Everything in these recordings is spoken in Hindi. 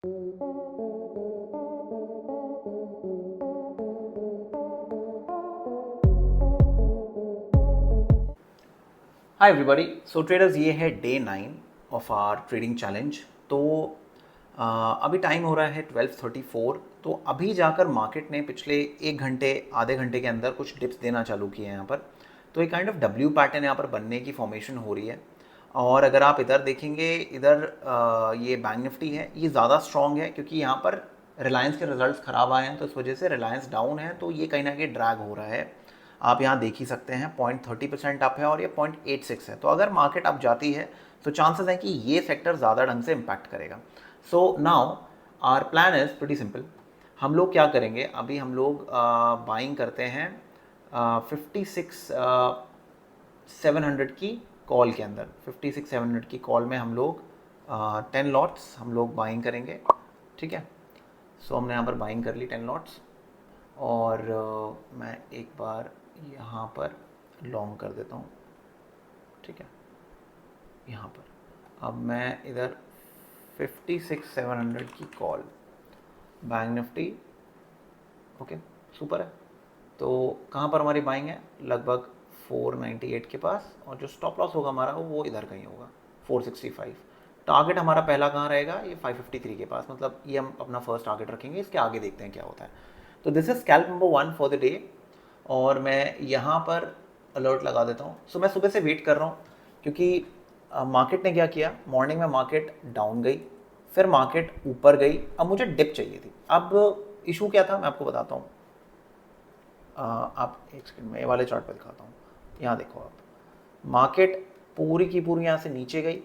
Hi everybody. सो ट्रेडर्स, ये है day 9 of our trading challenge. तो अभी टाइम हो रहा है 12:34। तो अभी जाकर मार्केट ने पिछले एक घंटे आधे घंटे के अंदर कुछ डिप्स देना चालू किए हैं यहाँ पर। तो एक काइंड ऑफ डब्ल्यू पैटर्न यहाँ पर बनने की फॉर्मेशन हो रही है। और अगर आप इधर देखेंगे, इधर ये बैंक निफ्टी है, ये ज़्यादा स्ट्रॉन्ग है क्योंकि यहाँ पर रिलायंस के रिजल्ट्स ख़राब आए हैं, तो इस वजह से रिलायंस डाउन है, तो ये कहीं ना कहीं ड्रैग हो रहा है। आप यहाँ देख ही सकते हैं 0.30% अप है और ये 0.86 है। तो अगर मार्केट अप जाती है तो चांसेस हैं कि ये सेक्टर ज़्यादा ढंग से इम्पैक्ट करेगा। So now our plan is pretty simple. हम लोग क्या करेंगे, अभी हम लोग बाइंग करते हैं 56,700 की कॉल के अंदर। 56,700 की कॉल में हम लोग 10 लॉट्स हम लोग बाइंग करेंगे। ठीक है, सो हमने यहाँ पर बाइंग कर ली 10 लॉट्स। और मैं एक बार यहाँ पर लॉन्ग कर देता हूँ। ठीक है, यहाँ पर अब मैं इधर 56,700 की call, bank Nifty. Okay, super है। तो कहाँ पर हमारी बाइंग है, लगभग 498 के पास, और जो स्टॉप लॉस होगा हमारा वो इधर कहीं होगा 465। टारगेट हमारा पहला कहाँ रहेगा, ये 553 के पास, मतलब ये हम अपना फर्स्ट टारगेट रखेंगे। इसके आगे देखते हैं क्या होता है। तो this is scalp number 1 for the day. और मैं यहाँ पर अलर्ट लगा देता हूँ। सो मैं सुबह से वेट कर रहा हूँ क्योंकि मार्केट ने क्या किया, मॉर्निंग में मार्केट डाउन गई, फिर मार्केट ऊपर गई। अब मुझे डिप चाहिए थी। अब इशू क्या था मैं आपको बताता हूँ। आप एक सेकंड में ये वाले चार्ट पर दिखाता हूँ। यहाँ देखो आप, मार्केट पूरी की पूरी यहाँ से नीचे गई।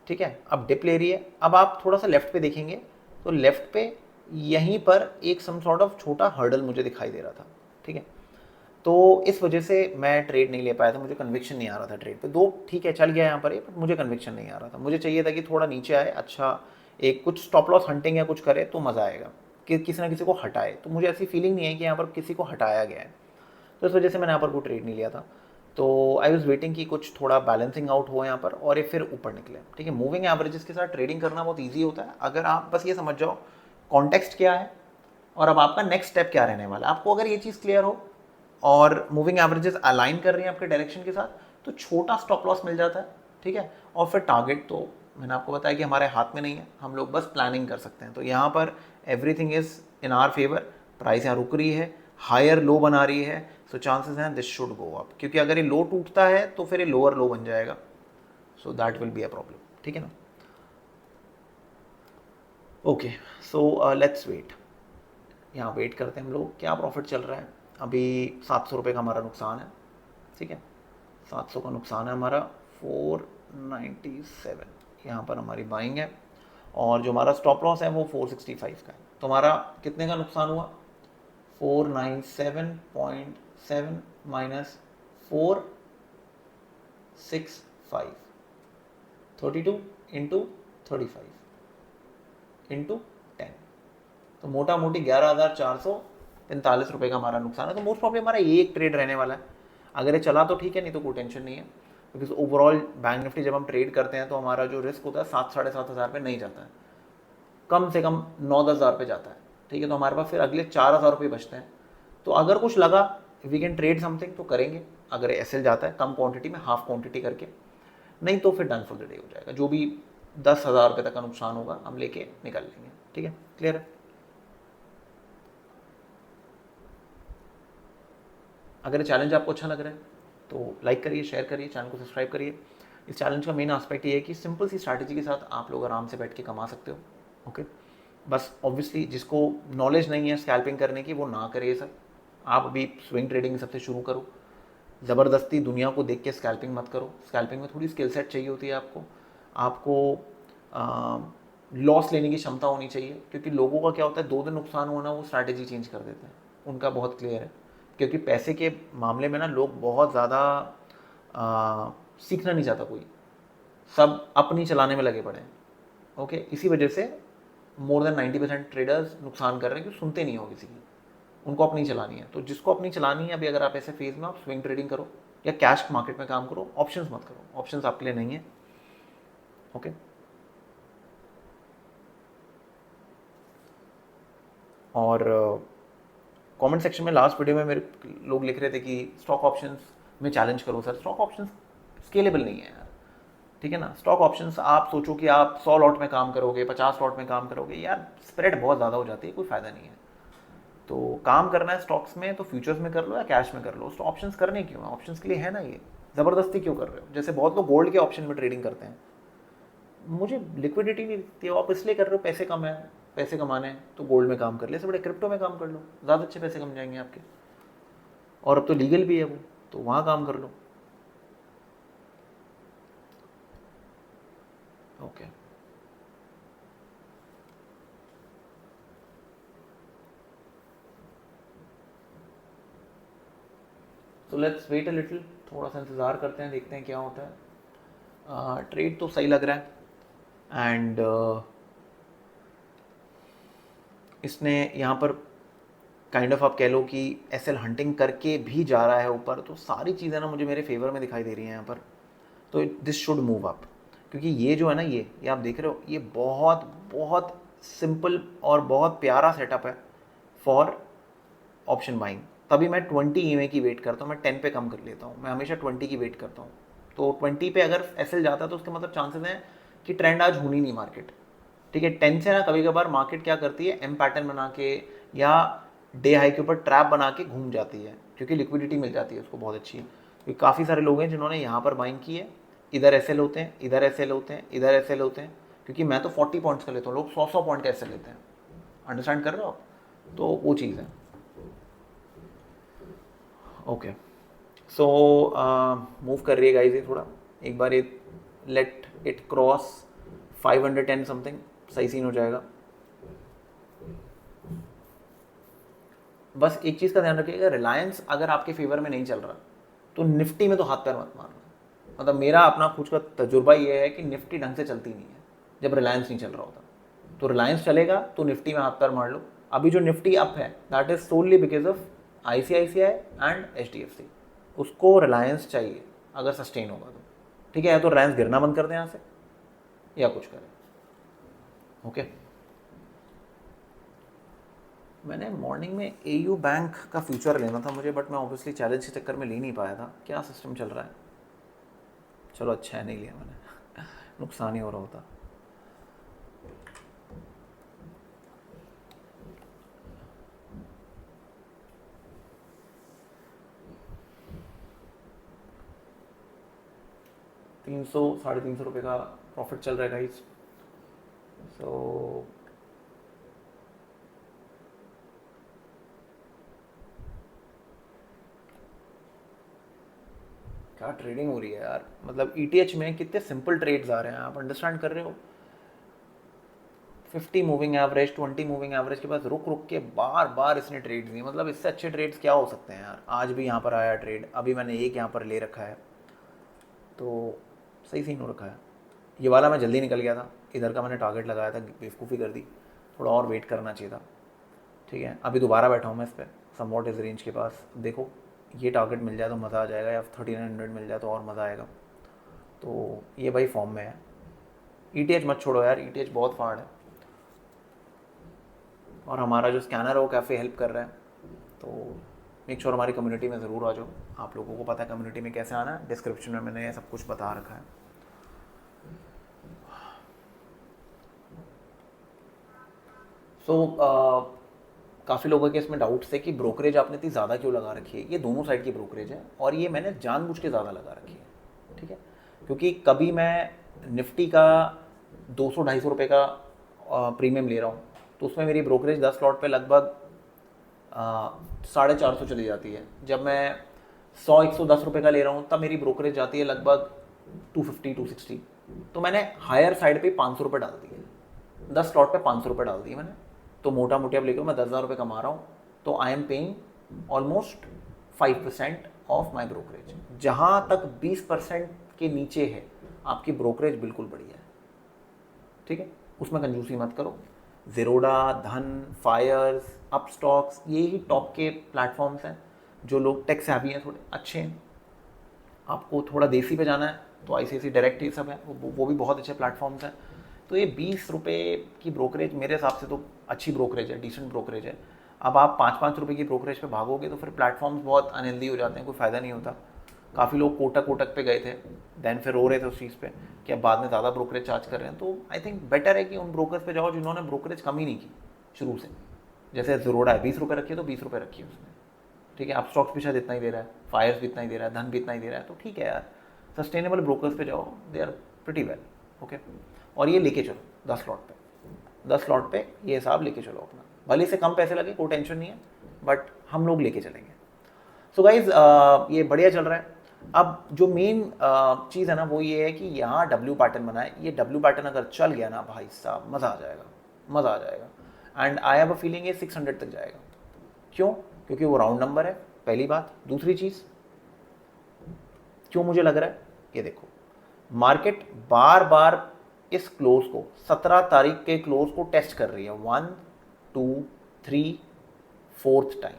ठीक है, अब डिप ले रही है। अब आप थोड़ा सा लेफ्ट पे देखेंगे तो लेफ्ट पे यहीं पर एक सम सॉर्ट ऑफ छोटा हर्डल मुझे दिखाई दे रहा था। ठीक है, तो इस वजह से मैं ट्रेड नहीं ले पाया था। मुझे कन्विक्शन नहीं आ रहा था ट्रेड पे। दो ठीक है चल गया यहाँ पर, बट मुझे कन्विक्शन नहीं आ रहा था। मुझे चाहिए था कि थोड़ा नीचे आए, अच्छा एक कुछ स्टॉप लॉस हंटिंग या कुछ करे तो मज़ा आएगा, कि किसी ना किसी को हटाए। तो मुझे ऐसी फीलिंग नहीं है कि यहाँ पर किसी को हटाया गया है, तो इस वजह से मैंने यहाँ पर कोई ट्रेड नहीं लिया था। तो आई वॉज वेटिंग कि कुछ थोड़ा बैलेंसिंग आउट हो यहाँ पर, और ये फिर ऊपर निकले। ठीक है, मूविंग एवरेजेस के साथ ट्रेडिंग करना बहुत ईजी होता है अगर आप बस ये समझ जाओ कॉन्टेक्स्ट क्या है और अब आपका नेक्स्ट स्टेप क्या रहने वाला है। आपको अगर ये चीज़ क्लियर हो और मूविंग एवरेजेस अलाइन कर रही हैं आपके डायरेक्शन के साथ, तो छोटा स्टॉप लॉस मिल जाता है। ठीक है, और फिर टारगेट तो मैंने आपको बताया कि हमारे हाथ में नहीं है, हम लोग बस प्लानिंग कर सकते हैं। तो यहाँ पर everything is in our favour. Price यहाँ रुक रही है, हायर लो बना रही है, सो चांसेस हैं दिस शुड गो अप, क्योंकि अगर ये लो टूटता है तो फिर ये लोअर लो बन जाएगा। So that will be a problem. ठीक है ना। Okay, so let's wait. यहाँ वेट करते हैं हम लोग। क्या प्रॉफिट चल रहा है अभी, 700 रुपये का हमारा नुकसान है। ठीक है, 700 का नुकसान है हमारा। 497 यहाँ पर हमारी बाइंग है, और जो हमारा स्टॉप लॉस है वो 465 का है। तो हमारा कितने का नुकसान हुआ, 497.7 माइनस 465, 32 इंटू 35 इंटू 10, तो मोटा मोटी 11,445 रुपये का हमारा नुकसान है। तो मोस्ट प्रॉब्लम हमारा ये एक ट्रेड रहने वाला है। अगर ये चला तो ठीक है, नहीं तो कोई टेंशन नहीं है, क्योंकि ओवरऑल बैंक निफ्टी जब हम ट्रेड करते हैं तो हमारा जो रिस्क होता है 7-7.5 हज़ार पे नहीं जाता है, कम से कम 9-10 हज़ार पे जाता है। ठीक है, तो हमारे पास फिर अगले 4,000 रुपये बचते हैं। तो अगर कुछ लगा वी कैन ट्रेड समथिंग तो करेंगे। अगर एस एल जाता है कम क्वांटिटी में, हाफ क्वांटिटी करके, नहीं तो फिर डन फॉर द डे हो जाएगा। जो भी 10,000 रुपये तक का नुकसान होगा हम लेके निकल लेंगे। ठीक है, क्लियर है। अगर चैलेंज आपको अच्छा लग रहा है तो लाइक करिए, शेयर करिए, चैनल को सब्सक्राइब करिए। इस चैलेंज का मेन एस्पेक्ट ये है कि सिंपल सी स्ट्रैटेजी के साथ आप लोग आराम से बैठ के कमा सकते हो। ओके, बस ऑब्वियसली जिसको नॉलेज नहीं है स्कैल्पिंग करने की वो ना करे ये सब। आप अभी स्विंग ट्रेडिंग सबसे शुरू करो। ज़बरदस्ती दुनिया को देख के स्कैल्पिंग मत करो। स्कैल्पिंग में थोड़ी स्किल सेट चाहिए होती है आपको। आपको लॉस लेने की क्षमता होनी चाहिए, क्योंकि लोगों का क्या होता है, 2 दिन नुकसान होना वो स्ट्रैटेजी चेंज कर देते हैं। उनका बहुत क्लियर है, क्योंकि पैसे के मामले में ना लोग बहुत ज़्यादा सीखना नहीं चाहता कोई, सब अपनी चलाने में लगे पड़े हैं। ओके, इसी वजह से मोर देन 90% ट्रेडर्स नुकसान कर रहे हैं, क्योंकि सुनते नहीं हो किसी की, उनको अपनी चलानी है। तो जिसको अपनी चलानी है, अभी अगर आप ऐसे फेज में आप स्विंग ट्रेडिंग करो या कैश मार्केट में काम करो, ऑप्शंस मत करो। ऑप्शंस आपके लिए नहीं है। ओके, और कमेंट सेक्शन में लास्ट वीडियो में मेरे लोग लिख रहे थे कि स्टॉक ऑप्शंस में चैलेंज करो सर। स्टॉक ऑप्शंस स्केलेबल नहीं है यार, ठीक है ना। स्टॉक ऑप्शंस आप सोचो कि आप 100 लॉट में काम करोगे, 50 लॉट में काम करोगे, यार स्प्रेड बहुत ज़्यादा हो जाती है, कोई फ़ायदा नहीं है। तो काम करना है स्टॉक्स में तो फ्यूचर्स में कर लो या कैश में कर लो। तो ऑप्शंस करने क्यों है? ऑप्शंस के लिए है ना, ये ज़बरदस्ती क्यों कर रहे हो? जैसे बहुत लोग गोल्ड के ऑप्शन में ट्रेडिंग करते हैं, मुझे लिक्विडिटी नहीं दिखती है, आप इसलिए कर रहे हो पैसे कम है, पैसे कमाने हैं तो गोल्ड में काम कर ले, इससे बड़े क्रिप्टो में काम कर लो, ज़्यादा अच्छे पैसे कम जाएंगे आपके, और अब तो लीगल भी है वो, तो वहाँ काम कर लो। ओके तो लेट्स वेट अ लिटिल, थोड़ा सा इंतज़ार करते हैं, देखते हैं क्या होता है। ट्रेड तो सही लग रहा है एंड इसने यहाँ पर काइंड ऑफ आप कह लो कि एसएल हंटिंग करके भी जा रहा है ऊपर, तो सारी चीज़ें ना मुझे मेरे फेवर में दिखाई दे रही हैं यहाँ पर। तो दिस शुड मूव अप, क्योंकि ये जो है ना, ये आप देख रहे हो, ये बहुत बहुत सिंपल और बहुत प्यारा सेटअप है फॉर ऑप्शन बाइंग। तभी मैं 20 ईएमए की वेट करता हूँ, मैं 10 पे कम कर लेता हूँ, मैं हमेशा 20 की वेट करता हूँ। तो 20 पे अगर एसएल जाता है तो उसके मतलब चांसेस हैं कि ट्रेंड आज होनी नहीं मार्केट, ठीक है। 10 से ना कभी कभार मार्केट क्या करती है, एम पैटर्न बना के या डे हाई के ऊपर ट्रैप बना के घूम जाती है, क्योंकि लिक्विडिटी मिल जाती है उसको बहुत अच्छी। क्योंकि काफ़ी सारे लोग हैं जिन्होंने यहाँ पर बाइंग की है, इधर एसएल होते हैं, इधर एसएल होते हैं, इधर एसएल होते हैं, क्योंकि मैं तो 40 पॉइंट्स का लेता हूँ, लोग 100 पॉइंट का एसएल लेते हैं। अंडरस्टैंड कर रहे हो आप? तो वो चीज़ है। ओके सो मूव कर रही है गाइस ये थोड़ा, एक बार ये लेट इट क्रॉस 510 समथिंग, सही सीन हो जाएगा। बस एक चीज़ का ध्यान रखिएगा, रिलायंस अगर आपके फेवर में नहीं चल रहा तो निफ्टी में तो हाथ पैर मत मारना। मतलब मेरा अपना खुद का तजुर्बा ये है कि निफ्टी ढंग से चलती नहीं है जब रिलायंस नहीं चल रहा होता। तो रिलायंस चलेगा तो निफ्टी में हाथ पैर मार लो। अभी जो निफ्टी अप है that is solely because of ICICI and HDFC, उसको रिलायंस चाहिए अगर सस्टेन होगा तो, ठीक है। या तो रिलायंस गिरना बंद कर दें यहाँ से या कुछ करें। ओके मैंने मॉर्निंग में एयू बैंक का फ्यूचर लेना था मुझे, बट मैं ऑब्वियसली चैलेंज के चक्कर में ले नहीं पाया था। क्या सिस्टम चल रहा है? चलो अच्छा है नहीं लिया मैंने नुकसान ही हो रहा होता। ₹300-350 का प्रॉफिट चल रहा है गाइस। सो क्या ट्रेडिंग हो रही है यार, मतलब ईटीएच में कितने सिंपल ट्रेड्स आ रहे हैं, आप अंडरस्टैंड कर रहे हो। 50 मूविंग एवरेज, 20 मूविंग एवरेज के पास रुक रुक के बार बार इसने ट्रेड्स दिए। मतलब इससे अच्छे ट्रेड्स क्या हो सकते हैं यार। आज भी यहाँ पर आया ट्रेड, अभी मैंने एक यहाँ पर ले रखा है, तो सही सीन हो रखा है। ये वाला मैं जल्दी निकल गया था, इधर का मैंने टारगेट लगाया था, बेवकूफ़ी कर दी, थोड़ा और वेट करना चाहिए था, ठीक है। अभी दोबारा बैठा हूँ मैं इस पर समवॉट इस रेंज के पास। देखो ये टारगेट मिल जाए तो मज़ा आ जाएगा, या 3900 मिल जाए तो और मज़ा आएगा। तो ये भाई फॉर्म में है। ईटीएच मत छोड़ो यार, ईटीएच बहुत फाड़ है, और हमारा जो स्कैनर है वो काफ़ी हेल्प कर रहा है। तो मेक श्योर हमारी कम्युनिटी में ज़रूर आ जाओ। आप लोगों को पता है कम्युनिटी में कैसे आना है, डिस्क्रिप्शन में मैंने सब कुछ बता रखा है। सो काफ़ी लोगों के इसमें डाउट्स थे कि ब्रोकरेज आपने इतनी ज़्यादा क्यों लगा रखी है। ये दोनों साइड की ब्रोकरेज है, और ये मैंने जानबूझ के ज़्यादा लगा रखी है, ठीक है। क्योंकि कभी मैं निफ्टी का 200-250 रुपये का प्रीमियम ले रहा हूँ, तो उसमें मेरी ब्रोकरेज 10 लॉट पे लगभग 450 चली जाती है। जब मैं 100-110 रुपये का ले रहा हूँ तब मेरी ब्रोकरेज जाती है लगभग 250-260। तो मैंने हायर साइड पे 500 रुपये डाल दिए, 10 स्लॉट पे 500 रुपये डाल दिए मैंने। तो मोटा मोटी अब लेकर मैं 10,000 रुपये कमा रहा हूँ, तो I am paying almost 5% of my brokerage. जहाँ तक 20% के नीचे है आपकी ब्रोकरेज बिल्कुल बढ़िया है, ठीक है। उसमें कंजूसी मत करो। ज़ेरोडा, धन, फायर्स, अपस्टॉक्स, ये ही टॉप के प्लेटफॉर्म्स हैं। जो लोग टेक सेवी हैं, थोड़े अच्छे हैं, आपको थोड़ा देसी पे जाना है तो आईसीआईसी डायरेक्ट ये सब है, वो भी बहुत अच्छे प्लेटफॉर्म्स हैं। तो ये 20 रुपये की ब्रोकरेज मेरे हिसाब से तो अच्छी ब्रोकरेज है, डिसेंट ब्रोकरेज है। अब आप 5-5 रुपये की ब्रोकरेज पे भागोगे तो फिर प्लेटफॉर्म्स बहुत अनहेल्दी हो जाते हैं, कोई फ़ायदा नहीं होता। काफ़ी लोग कोटक कोटक पे गए थे, देन फिर रो रहे थे उस चीज़ पे कि अब बाद में ज़्यादा ब्रोकरेज चार्ज कर रहे हैं। तो आई थिंक बेटर है कि उन ब्रोकर्स पे जाओ जिन्होंने ब्रोकरेज कम ही नहीं की शुरू से। जैसे ज़रोड़ा है, 20 रुपये रखिए तो 20 रुपये रखिए उसने, ठीक है। अब स्टॉक्स भी शायद इतना ही दे रहा है, फायर्स भी इतना ही दे रहा है, धन भी इतना ही दे रहा है, तो ठीक है यार, सस्टेनेबल ब्रोकर्स पे जाओ, they are pretty well, okay. और ये लेके चलो 10 लॉट पे ये हिसाब लेके चलो अपना, भले से कम पैसे लगे कोई टेंशन नहीं है, बट हम लोग लेके चलेंगे। सो गाइज ये बढ़िया चल रहा है। अब जो मेन चीज़ है ना वो ये है कि यहाँ डब्ल्यू पैटर्न बना है, ये डब्ल्यू पैटर्न अगर चल गया ना भाई साहब मज़ा आ जाएगा, मज़ा आ जाएगा। And I have a feeling ये 600 तक जाएगा। क्यों? क्योंकि वो राउंड नंबर है, पहली बात। दूसरी चीज़ क्यों मुझे लग रहा है, ये देखो, मार्केट बार बार इस क्लोज को 17 तारीख के क्लोज को टेस्ट कर रही है 1 2 3 4th टाइम।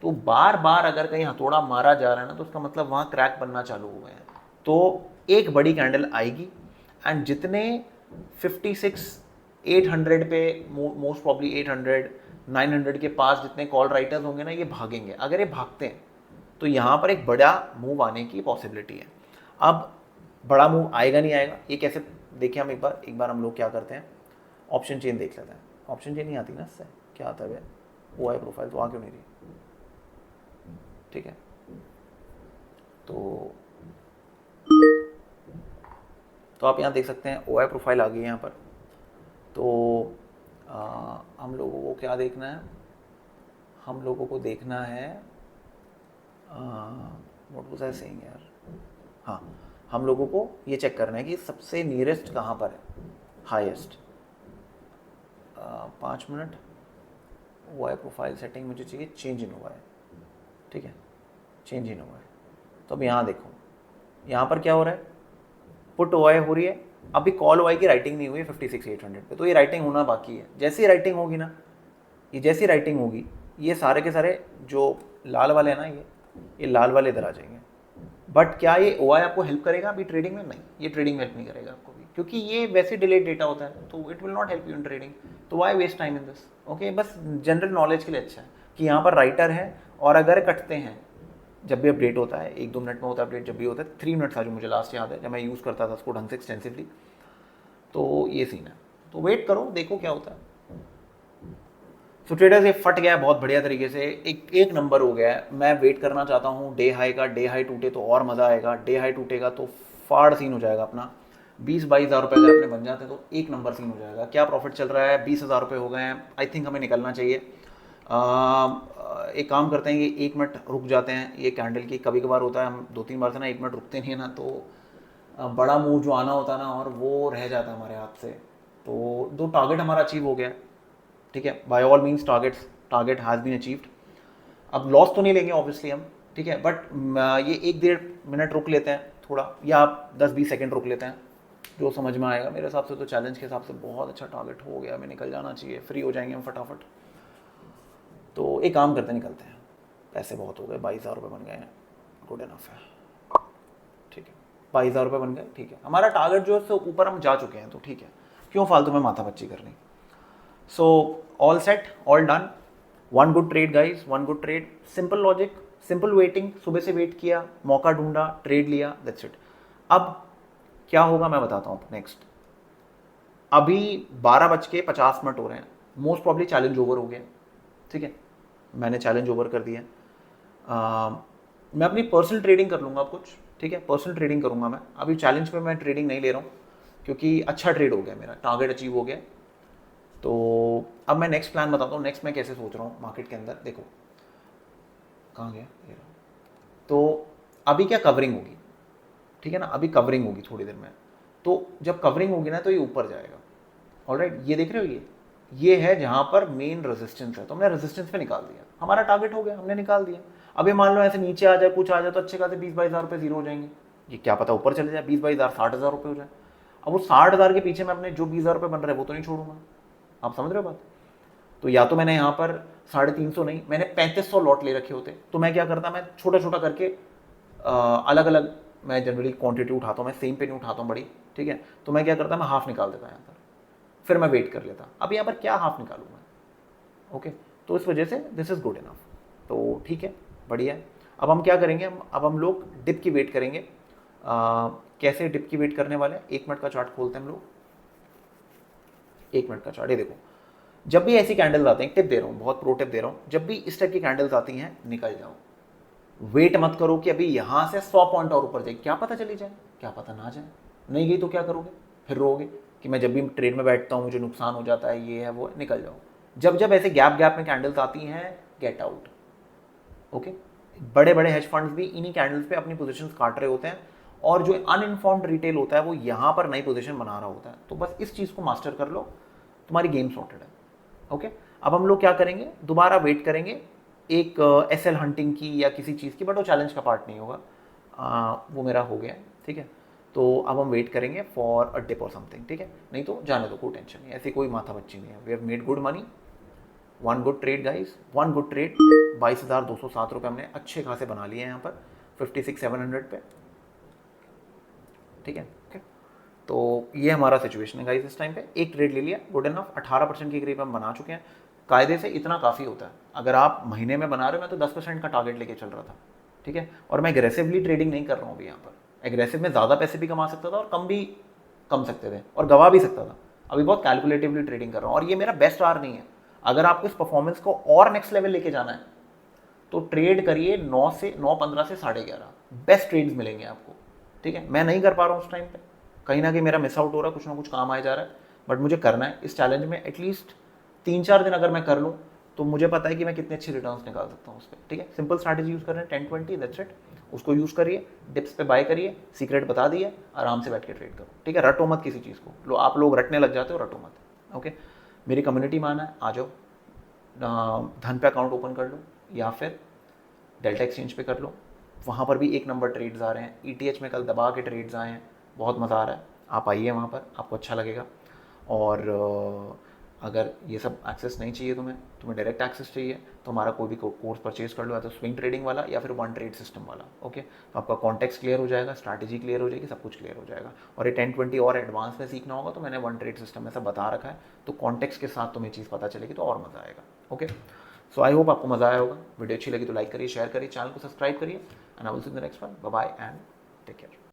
तो बार बार अगर कहीं हथौड़ा मारा जा रहा है ना तो उसका मतलब वहाँ क्रैक बनना चालू हो गए हैं। तो एक बड़ी कैंडल आएगी एंड जितने 56 800 पे, मोस्ट प्रॉब्ली 800 900 के पास जितने कॉल राइटर्स होंगे ना ये भागेंगे। अगर ये भागते हैं तो यहाँ पर एक बड़ा मूव आने की पॉसिबिलिटी है। अब बड़ा मूव आएगा नहीं आएगा ये कैसे देखें हम, एक बार हम लोग क्या करते हैं, ऑप्शन चेन देख लेते हैं। ऑप्शन चेन नहीं आती ना इससे, क्या आता है वो है प्रोफाइल, तो आ क्यों नहीं रही, ठीक है। तो आप यहाँ देख सकते हैं OI प्रोफाइल आ गई है यहाँ पर। तो हम लोगों को क्या देखना है, हम लोगों को देखना है व्हाट वाज आई सेइंग यार, हाँ, हम लोगों को ये चेक करना है कि सबसे नियरेस्ट कहाँ पर है, highest. 5 minute, OI profile setting मुझे चाहिए चेंज इन हुआ है, ठीक है, चेंज इन हुआ है। तो अब यहाँ देखो, यहाँ पर क्या हो रहा है, पुट OI हो रही है, अभी कॉल OI की राइटिंग नहीं हुई है 56,800 पे, तो ये राइटिंग होना बाकी है। जैसी राइटिंग होगी ना, ये जैसी राइटिंग होगी ये सारे के सारे जो लाल वाले हैं ना ये लाल वाले इधर आ जाएंगे। बट क्या ये OI आपको हेल्प करेगा अभी ट्रेडिंग में? नहीं, ये ट्रेडिंग में हेल्प नहीं करेगा आपको भी, क्योंकि ये वैसे डिलेड डेटा होता है, तो it will not help you in trading. तो why waste time in this, okay. बस जनरल नॉलेज के लिए अच्छा है कि यहाँ पर राइटर है, और अगर कटते हैं जब भी अपडेट होता है, 1-2 मिनट में होता है अपडेट, जब भी होता है 3 मिनट था जो मुझे लास्ट याद है जब मैं यूज़ करता था उसको ढंग से एक्सटेंसिवली। तो ये सीन है, तो वेट करो देखो क्या होता है। सो ट्रेडर्स ये फट गया है बहुत बढ़िया तरीके से, एक नंबर हो गया है। मैं वेट करना चाहता हूँ डे हाई का, डे हाई टूटे तो और मज़ा आएगा। डे हाई टूटेगा तो फाड़ सीन हो जाएगा अपना। 20-22 हज़ार रुपये अगर अपने बन जाते हैं तो एक नंबर सीन हो जाएगा। क्या प्रॉफिट चल रहा है, 20 हज़ार रुपये हो गए हैं। आई थिंक हमें निकलना चाहिए। एक काम करते हैं कि 1 मिनट रुक जाते हैं। ये कैंडल की कभी कभार होता है, हम 2-3 बार से ना 1 मिनट रुकते नहीं है ना, तो बड़ा मूव जो आना होता है ना और वो रह जाता है हमारे हाथ से। तो 2 टारगेट हमारा अचीव हो गया, ठीक है, by all means target has been achieved. अब लॉस तो नहीं लेंगे ऑब्वियसली हम, ठीक है, बट ये 1-1.5 मिनट रुक लेते हैं थोड़ा, या आप 10-20 सेकंड रुक लेते हैं, जो समझ में आएगा। मेरे हिसाब से तो चैलेंज के हिसाब से बहुत अच्छा टारगेट हो गया, हमें निकल जाना चाहिए, फ्री हो जाएंगे हम फटाफट। तो एक काम करते निकलते हैं, पैसे बहुत हो गए, 22 हज़ार रुपये बन गए हैं, गुड इनफ है, ठीक है, 22 हज़ार रुपये बन गए, ठीक है। हमारा टारगेट जो है उससे ऊपर हम जा चुके हैं, तो ठीक है, क्यों फालतू में माथा पच्ची करनी। So all set, all done, one good trade guys, one good trade, simple logic, simple waiting, सुबह से वेट किया, मौका ढूंढा, ट्रेड लिया, दैट्स इट। अब क्या होगा मैं बताता हूँ नेक्स्ट। अभी 12:50 हो रहे हैं, मोस्ट प्रॉब्ली चैलेंज ओवर हो गया, ठीक है, मैंने चैलेंज ओवर कर दिया। मैं अपनी पर्सनल ट्रेडिंग कर लूँगा कुछ, ठीक है, पर्सनल ट्रेडिंग करूँगा मैं। अभी चैलेंज पे मैं ट्रेडिंग नहीं ले रहा हूँ क्योंकि अच्छा ट्रेड हो गया, मेरा टारगेट अचीव हो गया। तो अब मैं नेक्स्ट प्लान बताता हूँ, नेक्स्ट मैं कैसे सोच रहा हूँ मार्केट के अंदर। देखो कहाँ गया ये, तो अभी क्या कवरिंग होगी, ठीक है ना, अभी कवरिंग होगी थोड़ी देर में। तो जब कवरिंग होगी ना तो ये ऊपर जाएगा, ऑलराइट। ये देख रहे हो, ये है जहाँ पर मेन रेजिस्टेंस है, तो हमने रेजिस्टेंस पे निकाल दिया, हमारा टारगेट हो गया, हमने निकाल दिया। अभी मान लो ऐसे नीचे आ जाए, कुछ आ जाए, तो अच्छे खासे 20-22 हज़ार रुपये जीरो हो जाएंगे। ये क्या पता ऊपर चले जाए 20-22 हज़ार, 60 हज़ार रुपये हो जाए। अब वो 60 हज़ार के पीछे मैं अपने जो 20 हज़ार रुपये बन रहे हैं वो तो नहीं छोड़ूंगा, आप समझ रहे हो बात। तो या तो मैंने यहाँ पर 350 नहीं, मैंने 3500 लॉट ले रखे होते, तो मैं क्या करता, मैं छोटा छोटा करके अलग अलग, मैं जनरली क्वांटिटी उठाता हूँ, मैं सेम पे नहीं उठाता हूँ बड़ी, ठीक है। तो मैं क्या करता, मैं हाफ निकाल देता यहाँ पर, फिर मैं वेट कर लेता। अब यहाँ पर क्या हाफ निकालूँ मैं, ओके। तो इस वजह से दिस इज़ गुड इनफ। तो ठीक है, बढ़िया है। अब हम क्या करेंगे, अब हम लोग डिप की वेट करेंगे। कैसे डिप की वेट करने वाले हैं, 1 मिनट का चार्ट खोलते हैं हम लोग। 1 मिनट का चार्ट, ये देखो, जब भी ऐसी कैंडल्स आते हैं, टिप दे रहा हूँ, बहुत प्रो टिप दे रहा हूँ, जब भी इस टाइप की कैंडल्स आती हैं निकल जाओ। वेट मत करो कि अभी यहाँ से 100 पॉइंट और ऊपर जाए, क्या पता चली जाए, क्या पता ना जाए, नहीं गई तो क्या करोगे, फिर रोगे कि मैं जब भी ट्रेड में बैठता हूँ मुझे नुकसान हो जाता है, ये है वो है। निकल जाओ। जब जब ऐसे गैप गैप में कैंडल्स आती हैं, गेट आउट, ओके। बड़े बड़े हेज फंड्स भी इन्हीं कैंडल्स पे अपनी पोजीशंस काट रहे होते हैं, और जो अनइन्फॉर्म्ड रिटेल होता है वो यहाँ पर नई पोजीशन बना रहा होता है। तो बस इस चीज़ को मास्टर कर लो, तुम्हारी गेम सॉर्टेड है, ओके। अब हम लोग क्या करेंगे, दोबारा वेट करेंगे एक एसएल हंटिंग की या किसी चीज़ की, बट वो चैलेंज का पार्ट नहीं होगा, वो मेरा हो गया, ठीक है। तो अब हम वेट करेंगे फॉर अ डिप और समथिंग, ठीक है। नहीं तो जाने दो, कोई टेंशन नहीं, ऐसी कोई माथा बच्ची नहीं है। We have made good money, one good trade guys, one good trade. 22,207 रुपये हमने अच्छे खासे बना लिए हैं यहाँ पर 56,700 पे, ठीक है, ओके। तो ये हमारा सिचुएशन है गाइस इस टाइम पे। एक ट्रेड ले लिया, गुड इनफ, 18% के करीब हम बना चुके हैं। कायदे से इतना काफ़ी होता है। अगर आप महीने में बना रहे हो, मैं तो 10% का टारगेट लेके चल रहा था, ठीक है। और मैं एग्रेसिवली ट्रेडिंग नहीं कर रहा हूँ अभी यहाँ पर। एग्रेसिव में ज़्यादा पैसे भी कमा सकता था और कम भी कम सकते थे, और गवा भी सकता था। अभी बहुत कैलकुलेटिवली ट्रेडिंग कर रहा हूँ, और ये मेरा बेस्ट आवर नहीं है। अगर आपको इस परफॉर्मेंस को और नेक्स्ट लेवल लेके जाना है तो ट्रेड करिए 9:15 से 11:30, बेस्ट ट्रेड्स मिलेंगे आपको, ठीक है। मैं नहीं कर पा रहा हूँ उस टाइम पे, कहीं ना कहीं मेरा मिस आउट हो रहा है, कुछ ना कुछ काम आ जा रहा है, बट मुझे करना है। इस चैलेंज में एटलीस्ट 3-4 दिन अगर मैं कर लूँ तो मुझे पता है कि मैं कितने अच्छे रिटर्न्स निकाल सकता हूँ उस पर, ठीक है। सिंपल स्ट्रैटेजी यूज़ कर रहे हैं, 10-20, दैट्स इट। उसको यूज़ करिए, डिप्स पे बाय करिए, सीक्रेट बता दिए, आराम से बैठ के ट्रेड करो, ठीक है। रटो मत किसी चीज़ को, लो आप लोग रटने लग जाते हो, रटो मत, ओके। मेरी कम्युनिटी में आना है, आ जाओ, धन पे अकाउंट ओपन कर लो, या फिर डेल्टा एक्सचेंज पे कर लो, वहाँ पर भी 1 नंबर ट्रेड्स आ रहे हैं। ईटीएच में कल दबा के ट्रेड्स आए हैं, बहुत मज़ा आ रहा है। आप आइए वहाँ पर, आपको अच्छा लगेगा। और अगर ये सब एक्सेस नहीं चाहिए तुम्हें डायरेक्ट एक्सेस चाहिए, तो हमारा कोई भी कोर्स परचेज कर लो, या तो स्विंग ट्रेडिंग वाला या फिर वन ट्रेड सिस्टम वाला, ओके। तो आपका कॉन्टेक्स्ट क्लियर हो जाएगा, स्ट्रैटेजी क्लियर हो जाएगी, सब कुछ क्लियर हो जाएगा। और ये 10-20 और एडवांस में सीखना होगा तो मैंने वन ट्रेड सिस्टम में सब बता रखा है, तो कॉन्टेक्स्ट के साथ तुम्हें चीज़ पता चलेगी तो और मज़ा आएगा, ओके। सो आई होप आपको मज़ा आया होगा। वीडियो अच्छी लगी तो लाइक करिए, शेयर करिए, चैनल को सब्सक्राइब करिए, and I will see in the next one. Bye bye and take care.